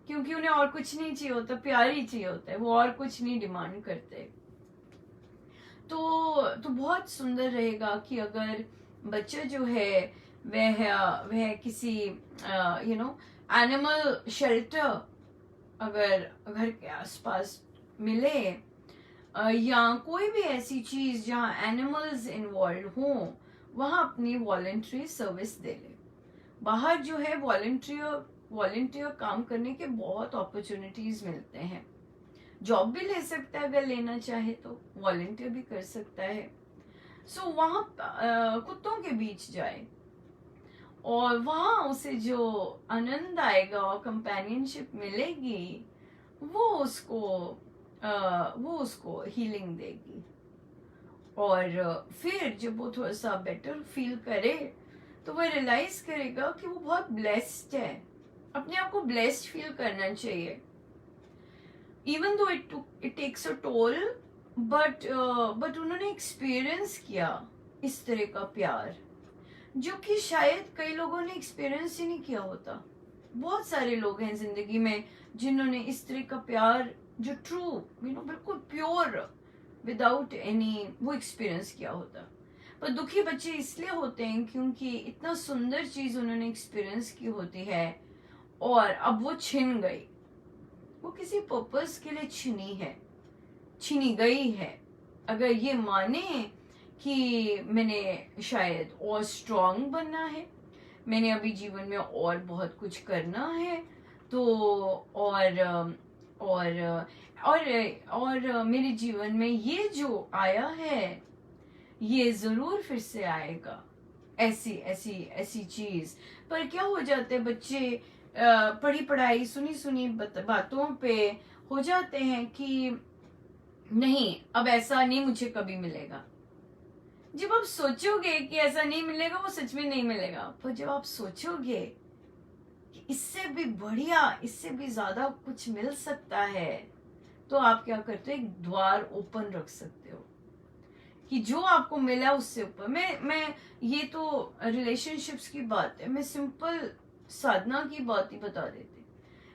[SPEAKER 1] क्योंकि उन्हें और कुछ नहीं चाहिए होता, प्यार ही चाहिए होता है, वो और कुछ नहीं डिमांड करते। तो बहुत सुंदर रहेगा कि अगर बच्चा जो है वह किसी एनिमल शेल्टर अगर घर के आसपास मिले, या कोई भी ऐसी चीज जहाँ एनिमल्स इन्वॉल्व हों, वहाँ अपनी वॉलंटरी सर्विस दे ले। बाहर जो है वॉलंटियर काम करने के बहुत अपॉर्चुनिटीज मिलते हैं। जॉब भी ले सकता है अगर लेना चाहे तो, वॉलंटियर भी कर सकता है। सो वहाँ कुत्तों के बीच जाए और वहाँ उसे जो आनंद आएगा और कंपेनियनशिप मिलेगी, वो उसको हीलिंग देगी। और फिर जब वो थोड़ा सा बेटर फील करे तो वो रियलाइज करेगा कि वो बहुत ब्लेस्ड है। अपने आप को ब्लेस्ड फील करना चाहिए, even though it takes a toll, but उन्होंने एक्सपीरियंस किया इस तरह का प्यार, जो कि शायद कई लोगों ने एक्सपीरियंस ही नहीं किया होता। बहुत सारे लोग हैं जिंदगी में जिन्होंने इस तरह का प्यार जो ट्रू बिल्कुल प्योर विदाउट एनी वो एक्सपीरियंस किया होता। पर दुखी बच्चे इसलिए होते हैं क्योंकि इतना सुंदर चीज उन्होंने एक्सपीरियंस की होती है और अब वो छिन गई, वो किसी पर्पस के लिए छीनी गई है। अगर ये माने कि मैंने शायद और स्ट्रांग बनना है, मैंने अभी जीवन में और बहुत कुछ करना है, तो और मेरे जीवन में ये जो आया है ये जरूर फिर से आएगा, ऐसी ऐसी ऐसी चीज। पर क्या हो जाते हैं बच्चे, पढ़ी पढ़ाई सुनी सुनी बातों पे हो जाते हैं कि नहीं, अब ऐसा नहीं मुझे कभी मिलेगा। जब आप सोचोगे कि ऐसा नहीं मिलेगा, वो सच में नहीं मिलेगा। पर जब आप सोचोगे कि इससे भी बढ़िया, इससे भी ज्यादा कुछ मिल सकता है, तो आप क्या करते हो, एक द्वार ओपन रख सकते हो कि जो आपको मिला उससे ऊपर। मैं ये तो रिलेशनशिप्स की बात है, मैं सिंपल साधना की बात ही बता देते।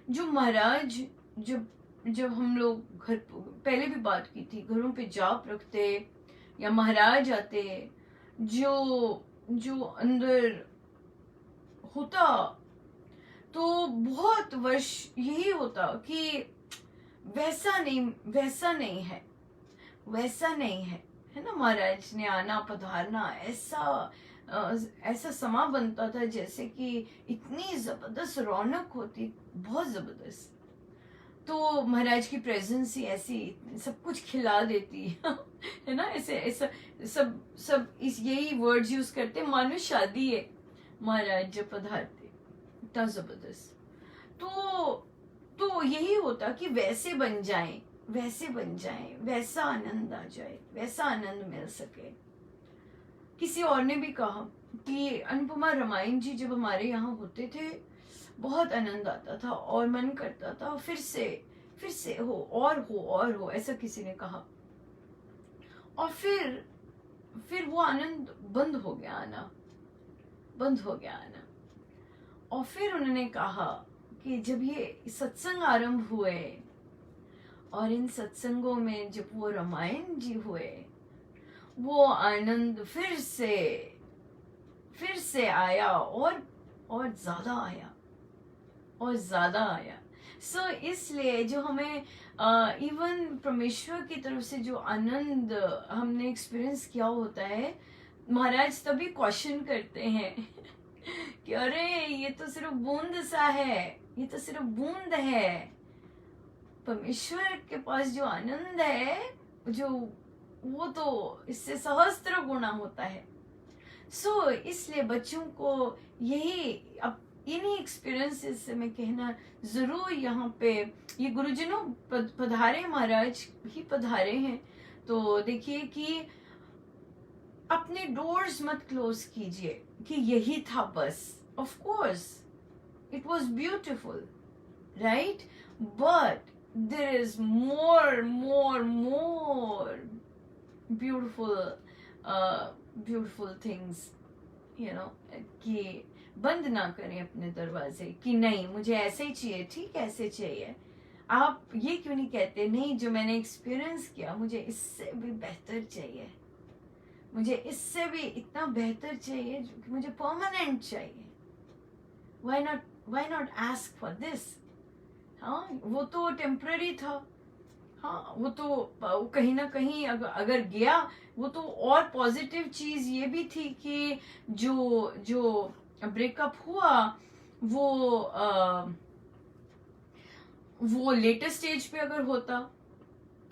[SPEAKER 1] जो महाराज जब हम लोग घर, पहले भी बात की थी, घरों पे जाप रखते या महाराज आते, जो अंदर होता, तो बहुत वर्ष यही होता कि वैसा नहीं है ना। महाराज ने आना पधारना, ऐसा समा बनता था जैसे कि इतनी जबरदस्त रौनक होती, बहुत जबरदस्त। तो महाराज की प्रेजेंस ही ऐसी सब कुछ खिला देती है ना। ऐसा सब यही वर्ड्स यूज करते, मानो शादी है, महाराज जब पधारते, इतना जबरदस्त। तो यही होता कि वैसे बन जाएं, वैसा आनंद आ जाए, वैसा आनंद मिल सके। किसी और ने भी कहा कि अनुपमा रामायण जी जब हमारे यहाँ होते थे, बहुत आनंद आता था और मन करता था फिर से हो, ऐसा किसी ने कहा। और फिर वो आनंद बंद हो गया आना। और फिर उन्होंने कहा कि जब ये सत्संग आरंभ हुए और इन सत्संगों में जब वो रामायण जी हुए, वो आनंद फिर से आया और ज्यादा आया। सो इसलिए जो हमें इवन परमेश्वर की तरफ से जो आनंद हमने एक्सपीरियंस किया होता है, महाराज तभी क्वेश्चन करते हैं कि अरे ये तो सिर्फ बूंद सा है, ये तो सिर्फ बूंद है। परमेश्वर के पास जो आनंद है, जो वो तो इससे सहस्त्र गुना होता है। सो इसलिए बच्चों को यही, अब इन्हीं एक्सपीरियंसेस से मैं कहना जरूर, यहाँ पे ये गुरुजनों पधारे, महाराज ही पधारे हैं, तो देखिए कि अपने डोर्स मत क्लोज कीजिए कि यही था बस। Of course it was beautiful, right, but there is more beautiful things, कि बंद ना करें अपने दरवाजे कि नहीं मुझे ऐसे ही चाहिए, ठीक ऐसे चाहिए। आप ये क्यों नहीं कहते, नहीं जो मैंने एक्सपीरियंस किया मुझे इससे भी बेहतर चाहिए, मुझे इससे भी इतना बेहतर चाहिए जो कि मुझे परमानेंट चाहिए। Why not ask for this. हाँ, वो तो टेम्पररी था। हाँ, वो तो कहीं ना कहीं अगर गया, वो तो और पॉजिटिव चीज ये भी थी कि जो जो ब्रेकअप हुआ वो वो लेटर स्टेज पे अगर होता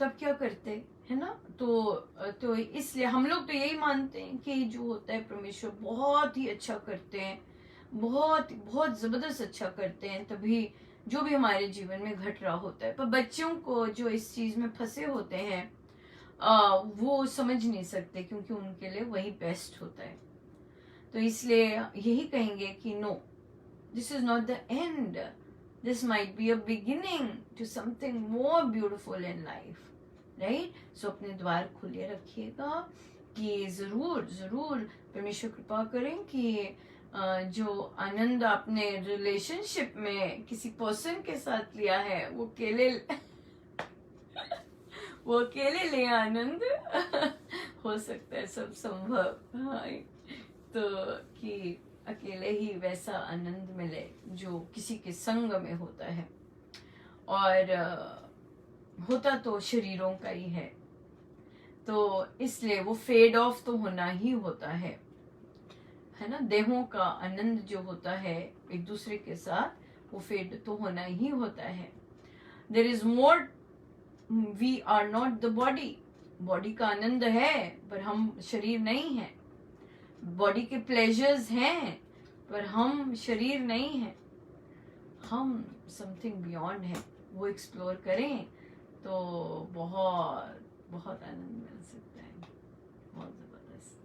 [SPEAKER 1] तब क्या करते, है ना। तो इसलिए हम लोग तो यही मानते हैं कि जो होता है परमेश्वर बहुत ही अच्छा करते हैं, बहुत बहुत जबरदस्त अच्छा करते हैं, तभी जो भी हमारे जीवन में घट रहा होता है। पर बच्चों को जो इस चीज में फंसे होते हैं वो समझ नहीं सकते, क्योंकि उनके लिए वही बेस्ट होता है। तो इसलिए यही कहेंगे कि no, this is not the end, this might be a beginning to something more beautiful in life, right. So अपने द्वार खुले रखिएगा कि जरूर जरूर परमेश्वर कृपा करें कि जो आनंद आपने रिलेशनशिप में किसी पर्सन के साथ लिया है वो अकेले ले आनंद हो सकता है, सब संभव। हाँ, तो कि अकेले ही वैसा आनंद मिले जो किसी के संग में होता है। और होता तो शरीरों का ही है, तो इसलिए वो फेड ऑफ तो होना ही होता है ना। देहों का आनंद जो होता है एक दूसरे के साथ, वो फेड तो होना ही होता है। There is more, we are not the body. Body का आनंद है पर हम शरीर नहीं है। बॉडी के प्लेजर्स हैं पर हम शरीर नहीं है। हम समथिंग बियॉन्ड है, वो एक्सप्लोर करें तो बहुत बहुत आनंद मिल सकता है, बहुत जबरदस्त,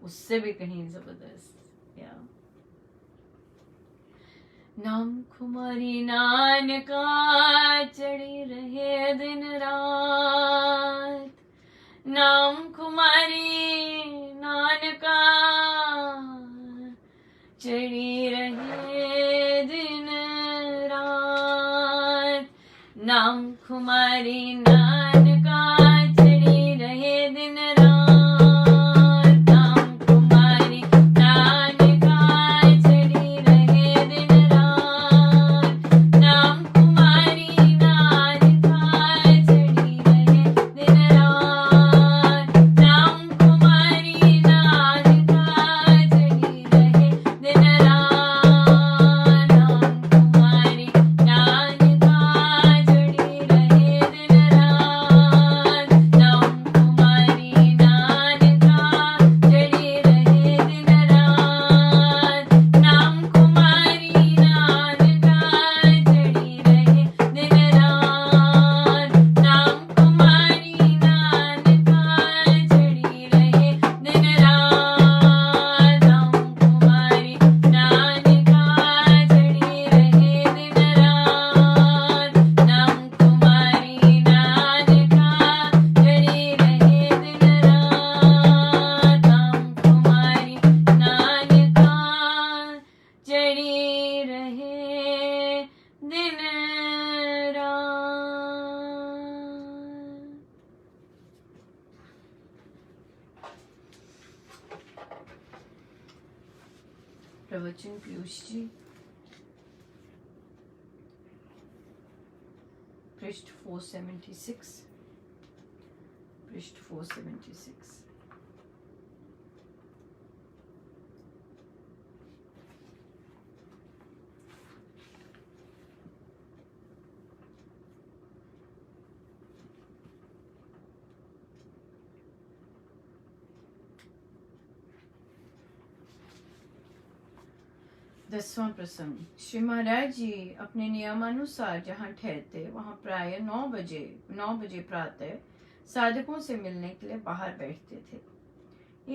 [SPEAKER 1] उससे भी कहीं जबरदस्त। या नाम खुमारी नानका चढ़ी रहे दिन रात, नाम खुमारी नानका चढ़ी रहे दिन रात, नाम खुमारी नानका चढ़ी रहे दिन रात, नाम खुमारी नानका चढ़ी रहे दिन रात, नाम खुमारी नानका चढ़ी रहे दिन रात, नाम खुमारी नानका चढ़ी रहे दिन रात, नाम खुमारी नानका चढ़ी रहे दिन रात, नाम खुमारी नानका चढ़ी रहे दिन रात, नाम खुमारी नानका चढ़ी रहे दिन रात, नाम खुमारी नानका चढ़ी रहे दिन रात, नाम खुमारी नानका चढ़ी रहे दिन रात, नाम खुमारी नानका चढ़ी रहे दिन रात, नाम खुमारी नानका चढ़ी रहे दिन रात। प्रवचन पीयूष जी, पृष्ठ 476, पृष्ठ 476। दसवां प्रसंग। श्री महाराज जी अपने नियमानुसार जहाँ ठहरते वहाँ प्राय 9 बजे प्रातः साधकों से मिलने के लिए बाहर बैठते थे।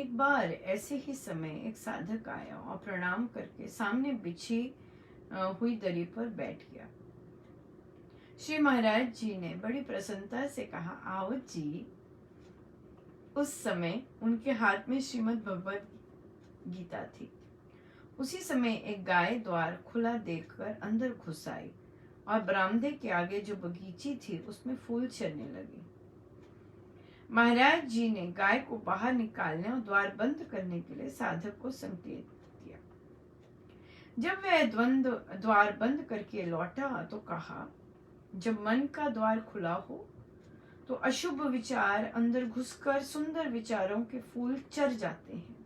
[SPEAKER 1] एक बार ऐसे ही समय एक साधक आया और प्रणाम करके सामने बिछी हुई दरी पर बैठ गया। श्री महाराज जी ने बड़ी प्रसन्नता से कहा, आओ जी। उस समय उनके हाथ में श्रीमद् भगवत गीता थी। उसी समय एक गाय द्वार खुला देखकर अंदर घुस आई और बरामदे के आगे जो बगीची थी उसमें फूल चढ़ने लगे। महाराज जी ने गाय को बाहर निकालने और द्वार बंद करने के लिए साधक को संकेत दिया। जब वह द्वार बंद करके लौटा तो कहा, जब मन का द्वार खुला हो तो अशुभ विचार अंदर घुसकर सुंदर विचारों के फूल चर जाते हैं।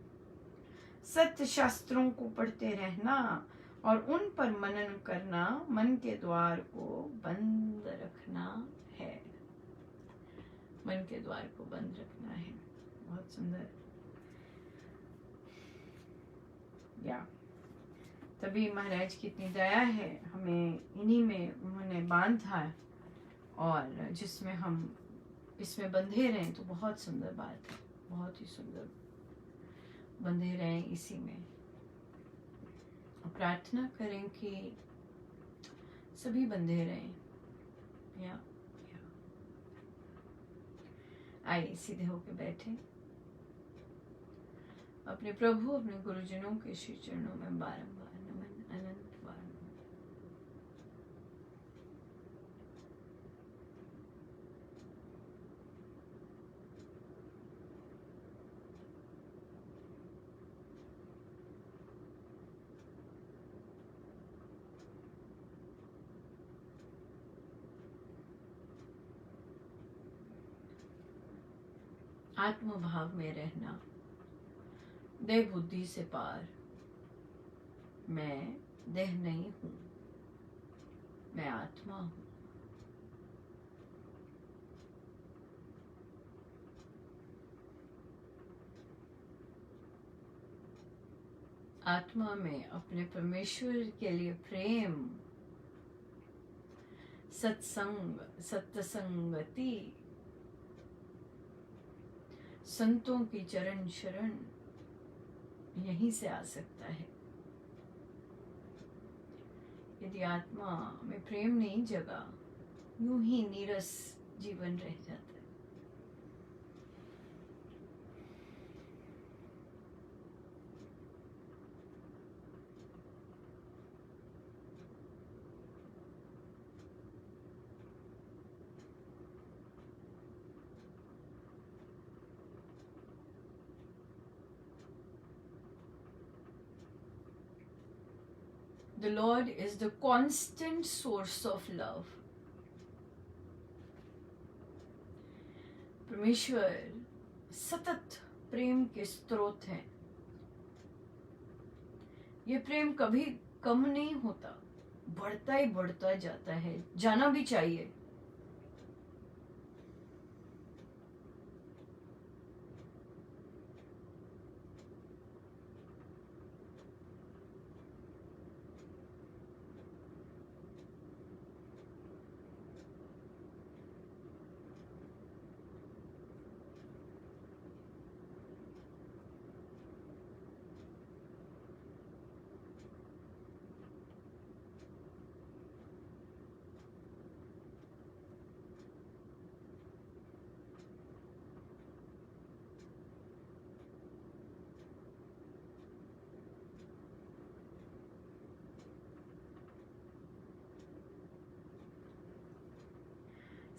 [SPEAKER 1] सत्य शास्त्रों को पढ़ते रहना और उन पर मनन करना मन के द्वार को बंद रखना है। मन के द्वार को बंद रखना है। बहुत सुंदर। या तभी महाराज की इतनी दया है, हमें इन्हीं में उन्होंने बांधा, और जिसमें हम इसमें बंधे रहें तो बहुत सुंदर बात है, बहुत ही सुंदर। बंधे रहें इसी में और प्रार्थना करें कि सभी बंधे रहें। या आइए सीधे होकर बैठे, अपने प्रभु अपने गुरुजनों के श्री चरणों में बारंबार नमन, अनंत बार नमन। आत्म भाव में रहना, देह बुद्धि से पार। मैं देह नहीं हूं, मैं आत्मा हूं। आत्मा में अपने परमेश्वर के लिए प्रेम, सत्संग, सत्संगति, संतों की चरण शरण, यहीं से आ सकता है। यदि आत्मा में प्रेम नहीं जगा, यूं ही नीरस जीवन रह जाता है। The Lord is the constant source of love. परमेश्वर सतत प्रेम के स्रोत हैं। ये प्रेम कभी कम नहीं होता, बढ़ता ही बढ़ता जाता है, जाना भी चाहिए।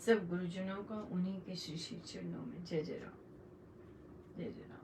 [SPEAKER 1] सब गुरुजनों का उन्हीं के श्री श्री चरणों में जय जय राम, जय जय राम।